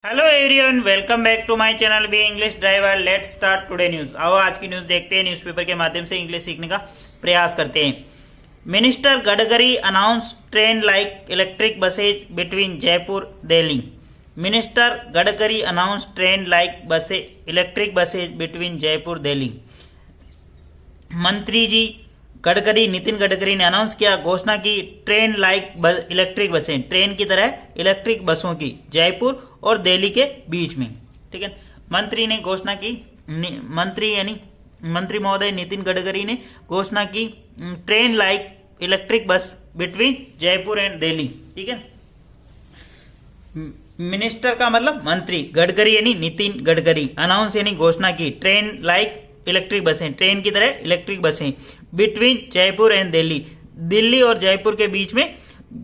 Hello everyone, welcome back to my channel B English driver. Let's start today news. आओ आज की news देखते हैं, न्यूज़पेपर के माध्यम से इंग्लिश सीखने का प्रयास करते हैं। Minister Gadkari announce train like electric buses between Jaipur Delhi. Minister Gadkari announce train like electric buses between Jaipur Delhi. मंत्री जी गडकरी नितिन गडकरी ने अनाउंस किया, घोषणा की ट्रेन लाइक इलेक्ट्रिक बसें, ट्रेन की तरह इलेक्ट्रिक बसों की जयपुर और दिल्ली के बीच में। ठीक है, मंत्री ने घोषणा की, मंत्री महोदय नितिन गडकरी ने घोषणा की train like electric bus between Jaipur and Delhi. ठीक है, मिनिस्टर का मतलब मंत्री, गडकरी यानी नितिन गडकरी, अनाउंस यानी घोषणा की, ट्रेन लाइक इलेक्ट्रिक बसें, ट्रेन की तरह इलेक्ट्रिक बसें, बिटवीन जयपुर एंड दिल्ली, दिल्ली और जयपुर के बीच में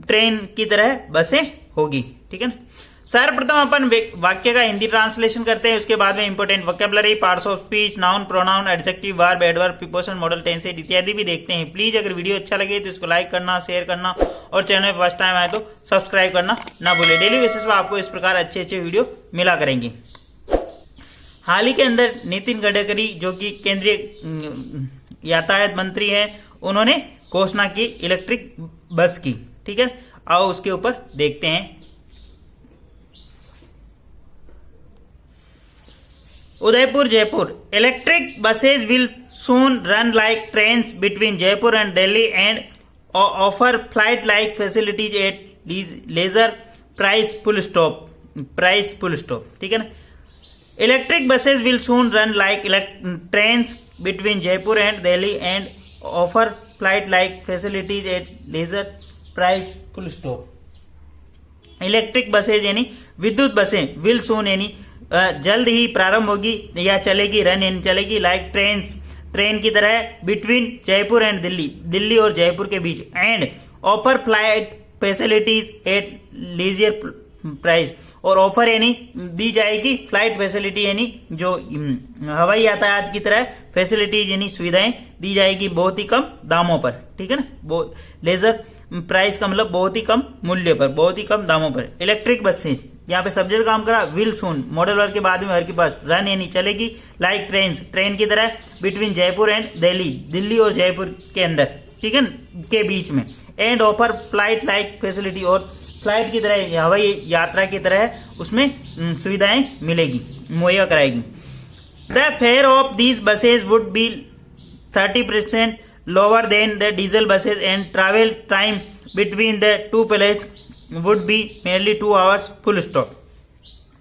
ट्रेन की तरह बसें होगी। ठीक है, सर्वप्रथम अपन वाक्य का हिंदी ट्रांसलेशन करते हैं, उसके बाद में important vocabulary, parts of speech, noun, pronoun, adjective, verb, adverb, preposition, model tenses इत्यादि भी देखते हैं। प्लीज अगर वीडियो अच्छा लगे तो इसको लाइक करना, शेयर करना और चैनल पर फर्स्ट टाइम आए तो सब्सक्राइब करना ना भूले। डेली बेसिस पर आपको इस प्रकार अच्छे अच्छे वीडियो मिला करेंगे। हाल ही के अंदर नितिन गडकरी जो कि केंद्रीय यातायात मंत्री हैं, उन्होंने घोषणा की इलेक्ट्रिक बस की। ठीक है, आओ उसके ऊपर देखते हैं। Udaipur Jaipur, electric buses will soon run like trains between Jaipur and Delhi and offer flight like facilities at leisure price full stop। ठीक है ना, electric buses will soon run like trains between Jaipur and Delhi and offer flight like facilities at leisure price full stop। Electric buses यानी विद्युत बसें, will soon यानी जल्द ही प्रारंभ होगी या चलेगी, रन यानी चलेगी, लाइक ट्रेन्स, ट्रेन की तरह, बिटवीन जयपुर एंड दिल्ली, दिल्ली और जयपुर के बीच, and offer flight facilities at leisure price, और ऑफर यानी दी जाएगी, फ्लाइट फैसिलिटी यानी जो हवाई यातायात की तरह फैसिलिटीज यानी सुविधाएं दी जाएगी बहुत ही कम दामों पर। ठीक है ना, लेजर प्राइस का मतलब बहुत ही कम मूल्य पर, बहुत ही कम दामों पर। इलेक्ट्रिक बसें, यहाँ पे सब्जेक्ट काम करा विल सून, मॉडल वर्ग के बाद में हर के पास, रन यानी चलेगी, लाइक ट्रेन, ट्रेन की तरह, बिटवीन जयपुर एंड दिल्ली, दिल्ली और जयपुर के अंदर, ठीक है, के बीच में, and offer flight like facility, और फ्लाइट की तरह, हवाई यात्रा की तरह उसमें सुविधाएं मिलेगी, मुहैया कराएगी। The fair of these buses would be 30% lower than the diesel buses and travel time between the two place would be merely 2 hours full stop.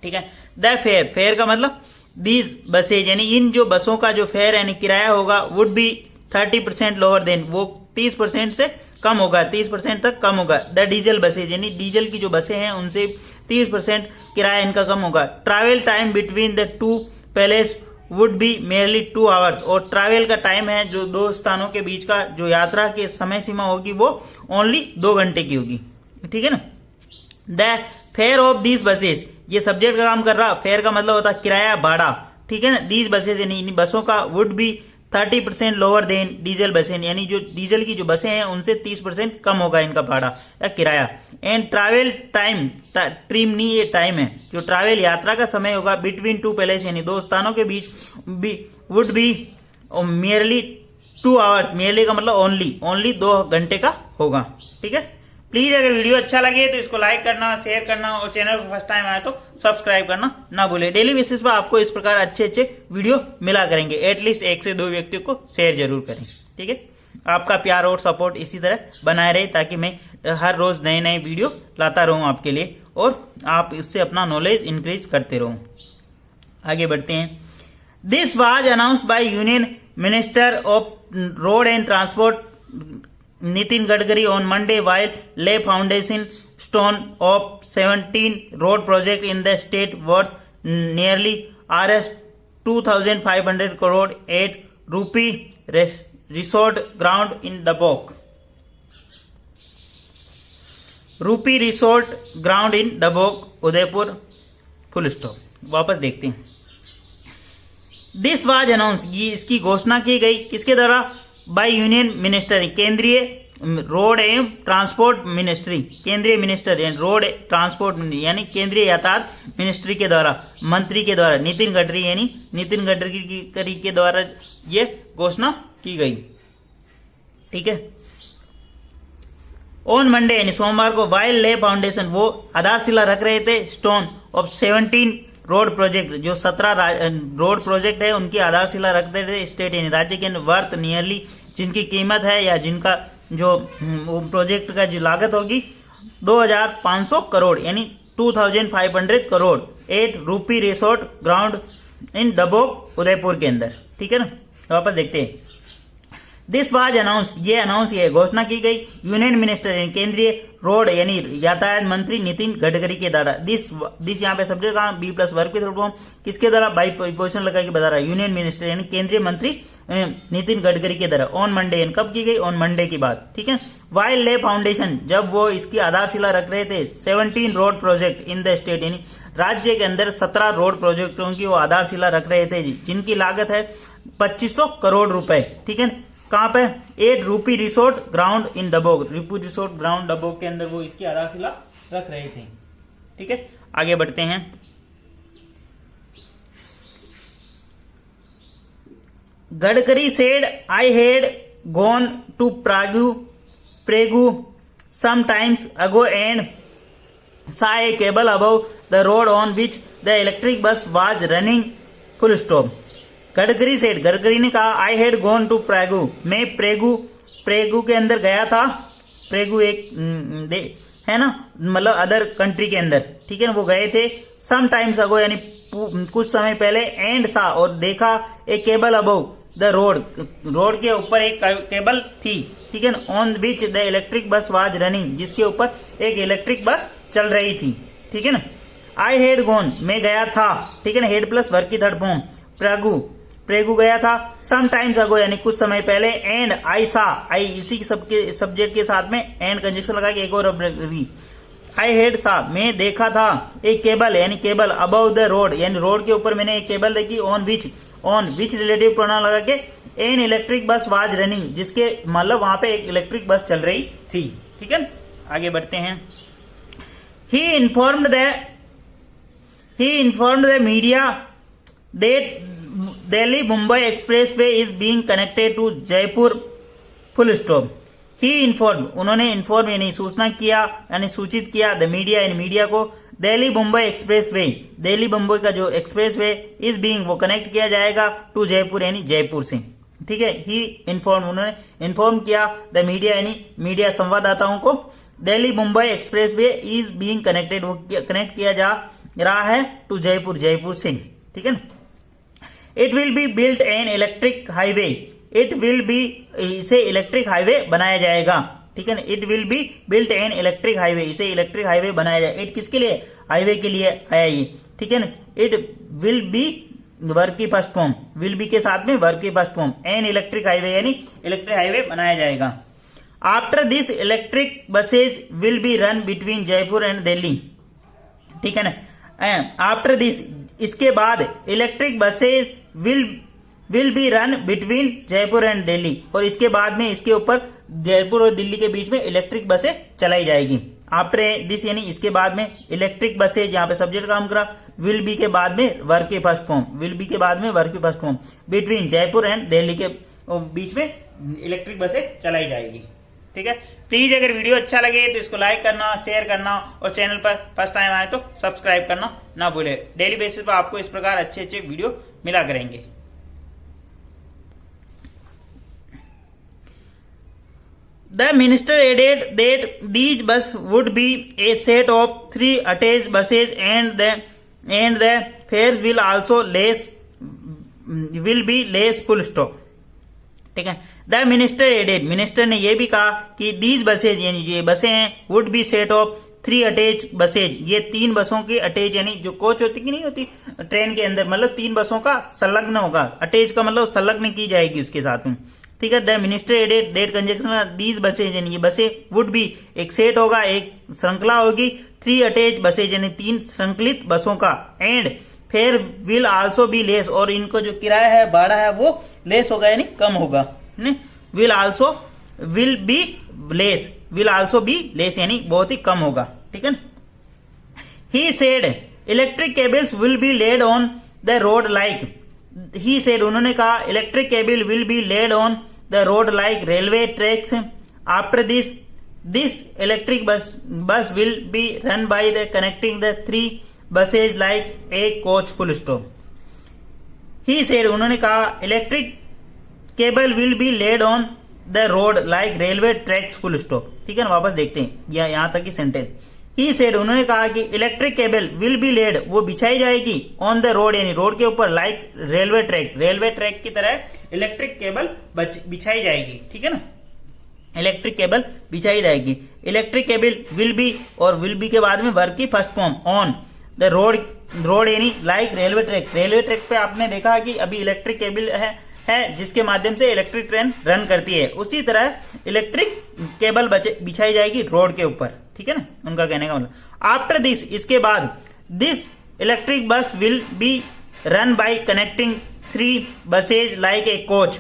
ठीक है, द फेयर, फेयर का मतलब दीज बसेज यानी इन जो बसों का जो फेयर यानी किराया होगा, वुड बी 30% लोअर देन, वो 30% से कम होगा, 30% तक कम होगा। द डीजल बसेज यानी डीजल की जो बसें हैं उनसे 30% किराया इनका कम होगा। Travel time between the two place would be merely 2 hours, और ट्रैवल का टाइम है जो दो स्थानों के बीच का जो यात्रा की समय सीमा होगी वो ओनली 2 घंटे की होगी। ठीक है ना, the fair of these buses, ये सब्जेक्ट का काम कर रहा, फेयर का मतलब होता है किराया, भाड़ा। ठीक है ना, दीज बसेज यानी इन बसों का, would be 30% lower than diesel बसें, यानी जो डीजल की जो बसें हैं उनसे 30% कम होगा इनका भाड़ा या किराया। एंड ट्रैवल टाइम, ट्रीम नहीं ये टाइम है, जो ट्रैवल यात्रा का समय होगा, बिटवीन टू प्लेस यानी दो स्थानों के बीच, would be merely 2 hours, merely का मतलब ओनली 2 घंटे का होगा। ठीक है, प्लीज अगर वीडियो अच्छा लगे तो इसको लाइक करना, शेयर करना और चैनल पर फर्स्ट टाइम आए तो सब्सक्राइब करना ना भूले। डेली बेसिस पर आपको इस प्रकार अच्छे अच्छे वीडियो मिला करेंगे, एटलीस्ट 1 से 2 व्यक्तियों को शेयर जरूर करें। ठीक है, आपका प्यार और सपोर्ट इसी तरह बनाए रहे ताकि मैं हर रोज नए नए वीडियो लाता रहूं आपके लिए और आप इससे अपना नॉलेज इंक्रीज करते रहो। आगे बढ़ते हैं। This was announced by union minister of road and transport Nitin Gadkari on Monday while lay foundation stone of 17 road project in the state worth nearly Rs 2,500 crore at Rupee Resort ground in Dabok। रूपी resort ground in Dabok, Udaipur, full stop. वापस देखते हैं। This was announce, ये इसकी घोषणा की गई किसके द्वारा, बाय यूनियन मिनिस्टर, केंद्रीय रोड एवं ट्रांसपोर्ट मिनिस्ट्री, केंद्रीय मिनिस्टर एंड रोड ट्रांसपोर्ट यानी केंद्रीय यातायात मिनिस्ट्री के द्वारा, मंत्री के द्वारा, नितिन गडकरी यानी नितिन गडकरी के द्वारा ये घोषणा की गई। ठीक है। ऑन मंडे यानी सोमवार को वाइल्ड ले फाउंडेशन वो आधारशिला रख रहे थे स्टोन ऑफ 17 रोड प्रोजेक्ट, जो 17 रोड प्रोजेक्ट है उनकी आधारशिला रखते थे स्टेट यानी राज्य के वर्थ नियरली, जिनकी कीमत है या जिनका जो प्रोजेक्ट का जो लागत होगी 2500 करोड़ यानी 2500 करोड़, 8 रूपी resort ground in Dabok Udaipur के अंदर। ठीक है ना, वापस देखते हैं। दिस वाज अनाउंस, ये घोषणा की गई यूनियन मिनिस्टर यानी केंद्रीय रोड यानी यातायात मंत्री नितिन गडकरी के द्वारा। दिस यहाँ पे सब्जेक्ट का बी प्लस वर्ब के फॉर्म किसके द्वारा, बाई प्रीपोजिशन लगा के बता रहा है, यूनियन मिनिस्टर यानी केंद्रीय मंत्री नितिन गडकरी के द्वारा। ऑन मंडे यानी कब की गई, ऑन मंडे की बात। ठीक है। वाइल्ड ले फाउंडेशन, जब वो इसकी आधारशिला रख रहे थे 17 road project in the state यानी राज्य के अंदर 17 रोड प्रोजेक्टों की वो आधारशिला रख रहे थे जिनकी लागत है 2500 करोड़ रुपए। ठीक है। कहां पे, 8 रूपी रिसोर्ट ग्राउंड इन डबोक, रूपी रिसोर्ट ग्राउंड डबोक के अंदर वो इसकी आधारशिला रख रहे थे। ठीक है, आगे बढ़ते हैं। Gadkari said I had gone to Prague some times ago and saw a cable above the road on which the electric bus was running full stop. Gadkari ने कहा आई हैड गॉन टू प्रेगू, मैं प्रेगू के अंदर गया था। प्रेगू एक है ना, मतलब अदर कंट्री के अंदर। ठीक है ना, वो गए थे सम टाइम्स अगो यानी कुछ समय पहले, एंड सा और देखा एक केबल अबव द रोड के ऊपर एक केबल थी। ठीक है ना, on which the electric bus was running, जिसके ऊपर एक इलेक्ट्रिक बस चल रही थी। ठीक है ना, आई हैड गॉन मैं गया था। ठीक है ना, हेड प्लस वर्ब की थर्ड फॉर्म, प्रेगू गया था, सम टाइम्स अगो यानी कुछ समय पहले, एंड आई सा, आई इसी सब्जेक्ट के साथ में एंड कंजक्शन लगा के एक और आई हेड सा मैं देखा था एक केबल यानी केबल अबव द रोड यानी रोड के ऊपर मैंने एक केबल देखी, ऑन विच रिलेटिव प्रोनाउन लगा के an electric bus was running, जिसके मतलब वहां पे एक इलेक्ट्रिक बस चल रही थी। ठीक है, आगे बढ़ते हैं। He informed the media that Delhi Mumbai expressway is being connected to Jaipur full stop. He inform, उन्होंने इन्फॉर्म यानी सूचना किया यानी सूचित किया द मीडिया यानी मीडिया को, दिल्ली मुंबई एक्सप्रेसवे, दिल्ली मुंबई का जो एक्सप्रेसवे इज बीइंग वो कनेक्ट किया जाएगा टू जयपुर यानी जयपुर से। ठीक है, ही इन्फॉर्म, उन्होंने इन्फॉर्म किया द मीडिया यानी मीडिया संवाददाताओं को, Delhi Mumbai expressway is being connected, वो कनेक्ट किया जा रहा है टू जयपुर, जयपुर से। ठीक है ना, it will be built an electric highway, it will be इसे इलेक्ट्रिक हाईवे बनाया जाएगा। ठीक है ना, it will be built an electric highway, इसे इलेक्ट्रिक हाईवे बनाया जाएगा। इट किसके लिए, हाईवे के लिए आया ये। ठीक है ना, इट विल बी वर्ब की फर्स्ट फॉर्म, विल बी के साथ में वर्ब की first form, an electric highway यानी इलेक्ट्रिक हाईवे बनाया जाएगा। After this electric buses will be run between Jaipur and Delhi. ठीक है ना, आफ्टर दिस इसके बाद electric buses will be run between Jaipur and Delhi, और इसके बाद में इसके ऊपर जयपुर और दिल्ली के बीच में इलेक्ट्रिक बसें चलाई जाएगी। आफ्टर दिस यानी इसके बाद में इलेक्ट्रिक बसेज, यहाँ पे सब्जेक्ट काम करा, विल बी के बाद में वर्ब की फर्स्ट फॉर्म, विल बी के बाद में वर्ब की first form, between Jaipur and Delhi के बीच में इलेक्ट्रिक बसें चलाई जाएगी। ठीक है, प्लीज अगर वीडियो अच्छा लगे तो इसको लाइक करना, शेयर करना, और चैनल पर फर्स्ट टाइम आए तो सब्सक्राइब करना ना भूले। डेली बेसिस पर आपको इस प्रकार अच्छे अच्छे वीडियो मिला करेंगे। The minister added that these bus would be a set of 3 attached buses and the fares will be less full stop. ठीक है, द मिनिस्टर एडेड, मिनिस्टर ने यह भी कहा कि दीज बसेज यानी ये बसें हैं, would be set of 3 attach buses, ये 3 बसों की अटैच यानी जो कोच होती कि नहीं होती ट्रेन के अंदर, मतलब 3 बसों का संलग्न होगा, अटैच का मतलब संलग्न की जाएगी उसके साथ में। ठीक है, the minister added that conjunction these buses यानी ये बसें वुड बी एक सेट होगा, एक श्रृंखला होगी, 3 अटैच बसेज यानी 3 श्रृंखलित बसों का, and fair will also be less, और इनको जो किराया है भाड़ा है वो लेस होगा यानी कम होगा, will be less, will also be less यानी बहुत ही कम होगा, ठीक है ना। He said electric cables will be laid on the road like, he said उन्होंने कहा electric cable will be laid on the road like railway tracks after this electric bus will be run by the connecting the 3 buses like a coach full stop. He said उन्होंने कहा electric cable will be laid on the road like railway tracks full stop, ठीक है ना। वापस देखते हैं यहां तक की सेंटेंस। ही सेड उन्होंने कहा कि electric cable will be laid वो बिछाई जाएगी ऑन द रोड यानी रोड के ऊपर लाइक रेलवे ट्रैक की तरह इलेक्ट्रिक केबल बिछाई जाएगी, ठीक है ना। इलेक्ट्रिक केबल बिछाई जाएगी। इलेक्ट्रिक केबल विल बी और विल बी के बाद में वर्ब की first form on the road यानी लाइक रेलवे ट्रैक पे आपने देखा कि अभी इलेक्ट्रिक केबल है जिसके माध्यम से इलेक्ट्रिक ट्रेन रन करती है, उसी तरह इलेक्ट्रिक केबल बिछाई जाएगी रोड के ऊपर, ठीक है ना। उनका कहने का मतलब आफ्टर दिस इसके बाद this electric bus will be run by connecting 3 buses like a coach.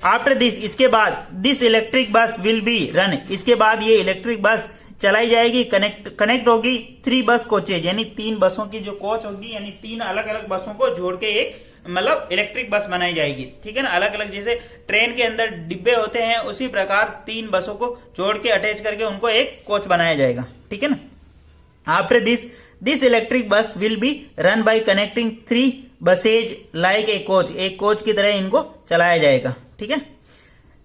After this इसके बाद this electric bus will be run इसके बाद ये इलेक्ट्रिक बस चलाई जाएगी, कनेक्ट होगी 3 बस कोचेज यानी 3 बसों की जो कोच होगी यानी 3 अलग अलग बसों को जोड़ के एक मतलब इलेक्ट्रिक बस बनाई जाएगी, ठीक है ना। अलग अलग जैसे ट्रेन के अंदर डिब्बे होते हैं उसी प्रकार 3 बसों को जोड़ के अटैच करके उनको एक कोच बनाया जाएगा, ठीक है ना। After this electric bus will be run by connecting 3 buses like a coach की तरह इनको चलाया जाएगा, ठीक है।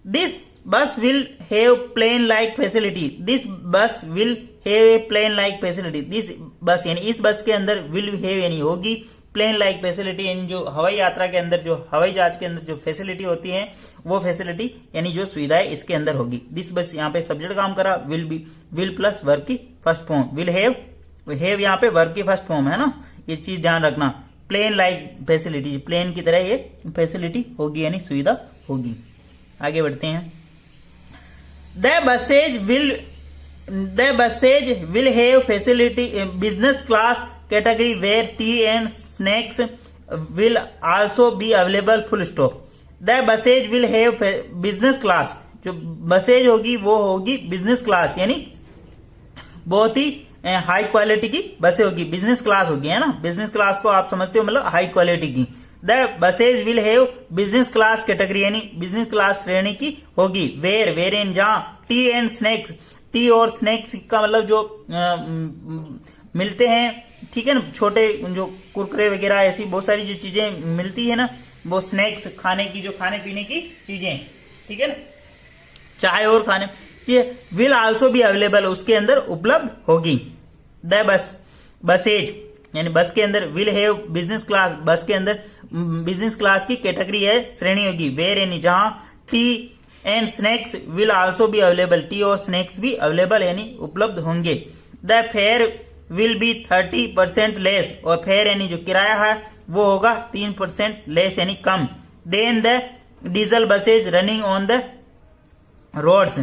This bus will have plane like facility, this bus will have a plane like facility, this bus यानी इस बस के अंदर विल हैव यानी होगी प्लेन लाइक फैसिलिटी यानी जो हवाई यात्रा के अंदर जो हवाई जहाज के अंदर जो फैसिलिटी होती है वो फैसिलिटी यानी जो सुविधाएं इसके अंदर होगी। दिस बस यहाँ पे सब्जेक्ट काम करा, विल प्लस वर्ब की फर्स्ट फॉर्म, विल हैव यहाँ पे वर्ब की फर्स्ट फॉर्म है ना, ये चीज ध्यान रखना। प्लेन लाइक फैसिलिटी प्लेन की तरह ये फैसिलिटी होगी यानी सुविधा होगी। आगे बढ़ते हैं। The buses will have facility business class category where tea and snacks will also be available full stop. The buses will have business class, जो बसेज होगी वो होगी बिजनेस क्लास यानी बहुत ही हाई क्वालिटी की बसें होगी, बिजनेस क्लास होगी है ना। बिजनेस क्लास को आप समझते हो मतलब हाई क्वालिटी की। The buses will have business class category यानी बिजनेस क्लास श्रेणी की होगी। वेर इन जहां टी एंड स्नैक्स, टी और स्नैक्स का मतलब जो मिलते हैं, ठीक है ना, छोटे जो कुरकुरे वगैरह ऐसी बहुत सारी जो चीजें मिलती है ना वो स्नैक्स खाने की जो खाने पीने की चीजें, ठीक है ना, चाय और खाने विल आल्सो भी अवेलेबल उसके अंदर उपलब्ध होगी। द बसेज यानी बस के अंदर विल हैव बिजनेस क्लास, बस के अंदर बिजनेस क्लास की कैटेगरी है श्रेणी होगी। वेर यानी जहां tea and snacks will also be available, tea और स्नैक्स भी अवेलेबल यानी उपलब्ध होंगे। The fare will be 30% less, और फेयर यानी जो किराया है वो होगा 3% लेस यानी कम। Then the diesel buses running on the roads,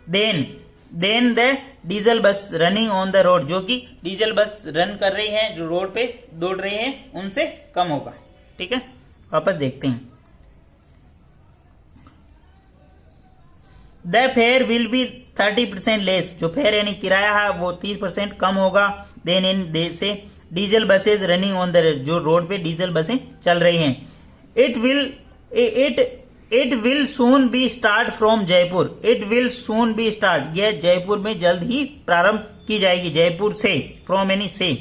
then the diesel bus running on the road, जो कि डीजल बस रन कर रही हैं जो रोड पे दौड़ रही हैं उनसे कम होगा, ठीक है। वापस देखते हैं। The fare will be 30% less, जो फेयर यानी किराया है वो 30% कम होगा। देन इन से diesel buses running on the road, जो रोड पे डीजल बसें चल रही हैं। It will soon be start from Jaipur, it will soon be start, यह जयपुर में जल्द ही प्रारंभ की जाएगी, जयपुर से, फ्रॉम यानी से,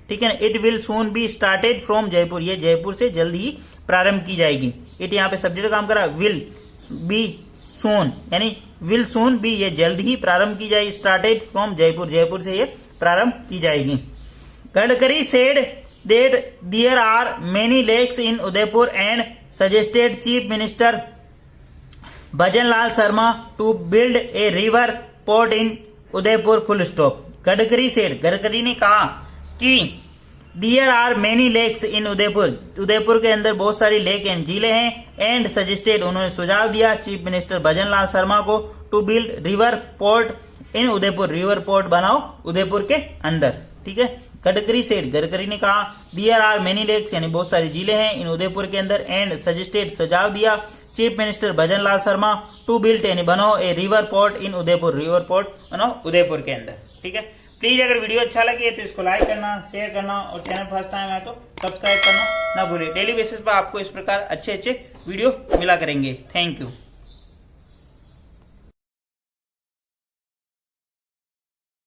ठीक है ना। It will soon be started from Jaipur, ये जयपुर से जल्द ही प्रारंभ की जाएगी। इट यहाँ पे सब्जेक्ट काम करा, विल बी सून यानी विल सून बी, ये जल्द ही प्रारंभ की जाएगी, स्टार्टेड फ्रॉम जयपुर, जयपुर से ये प्रारंभ की जाएगी। Gadkari said that there are many lakes in Udaipur and suggested chief minister Bhajanlal Sharma to build a river port in Udaipur full stop. Gadkari said, Gadkari ने कहा कि there are many lakes in Udaipur, Udaipur के अंदर बहुत सारी लेक एंड झीलें हैं। एंड सजेस्टेड, उन्होंने सुझाव दिया चीफ मिनिस्टर भजनलाल शर्मा को to build river port in Udaipur, river port बनाओ उदयपुर के अंदर, ठीक है। गडकरी सेड, गडकरी ने कहा देयर आर मेनी लेक्स यानी बहुत सारी झीलें हैं इन उदयपुर के अंदर। एंड सजेस्टेड, सुझाव दिया chief minister Bhajan Lal Sharma to build any बनाओ a river port in Udaipur, river port बनाओ उदयपुर के अंदर। ठीक है, प्लीज अगर वीडियो अच्छा लगे तो इसको लाइक करना, शेयर करना और चैनल फर्स्ट टाइम आए तो सब्सक्राइब करना ना भूलिए। डेली बेसिस पर आपको इस प्रकार अच्छे अच्छे वीडियो मिला करेंगे। Thank you.